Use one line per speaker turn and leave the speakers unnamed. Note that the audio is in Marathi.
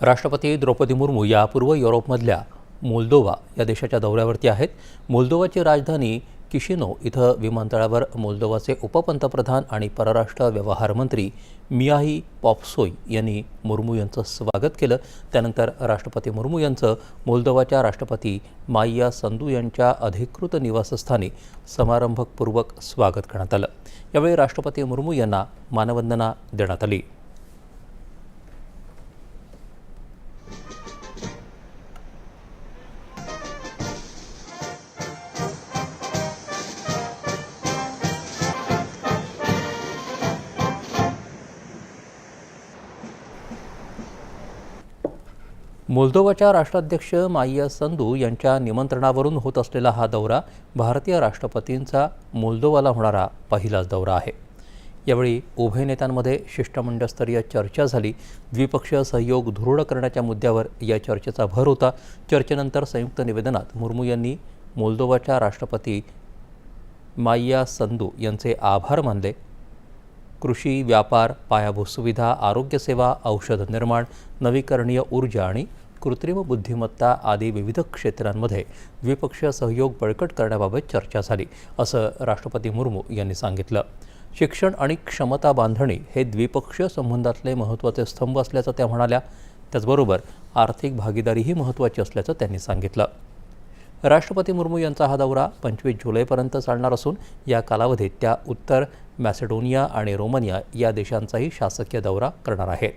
राष्ट्रपती द्रौपदी मुर्मू यापूर्वी युरोपमधल्या मोल्दोवा या देशाच्या दौऱ्यावरती आहेत। मोल्दोवाची राजधानी किशिनोव इथं विमानतळावर मोल्दोवाचे उपपंतप्रधान आणि परराष्ट्र व्यवहार मंत्री मियाही पॉप्सोई यांनी मुर्मू यांचं स्वागत केलं। त्यानंतर राष्ट्रपती मुर्मू यांचं मोल्दोवाच्या राष्ट्रपती माइया संदू यांच्या अधिकृत निवासस्थानी समारंभपूर्वक स्वागत करण्यात आलं। यावेळी राष्ट्रपती मुर्मू यांना मानवंदना देण्यात आली। मोल्दोवाच्या राष्ट्राध्यक्ष माइया संदू यांच्या निमंत्रणावरून होत असलेला हा दौरा भारतीय राष्ट्रपतींचा मोल्दोवाला होणारा पहिलाच दौरा आहे। यावेळी उभय नेत्यांमध्ये शिष्टमंडळस्तरीय चर्चा झाली। द्विपक्षीय सहयोग दृढ करण्याच्या मुद्द्यावर या चर्चेचा भर होता। चर्चेनंतर संयुक्त निवेदनात मुर्मू यांनी मोल्दोवाच्या राष्ट्रपती माइया संदू यांचे आभार मानले। कृषी, व्यापार, पायाभूत सुविधा, आरोग्यसेवा, औषध निर्माण, नवीकरणीय ऊर्जा आणि कृत्रिम बुद्धिमत्ता आदी विविध क्षेत्रांमध्ये द्विपक्षीय सहयोग बळकट करण्याबाबत चर्चा झाली, असं राष्ट्रपती मुर्मू यांनी सांगितलं। शिक्षण आणि क्षमता बांधणी हे द्विपक्षीय संबंधातले महत्त्वाचे स्तंभ असल्याचं त्या म्हणाल्या। त्याचबरोबर आर्थिक भागीदारीही महत्त्वाची असल्याचं त्यांनी सांगितलं। राष्ट्रपती मुर्मू यांचा हा दौरा 25 जुलैपर्यंत चालणार असून या कालावधीत त्या उत्तर मॅसेडोनिया आणि रोमानिया या देशांचाही शासकीय दौरा करणार आहेत।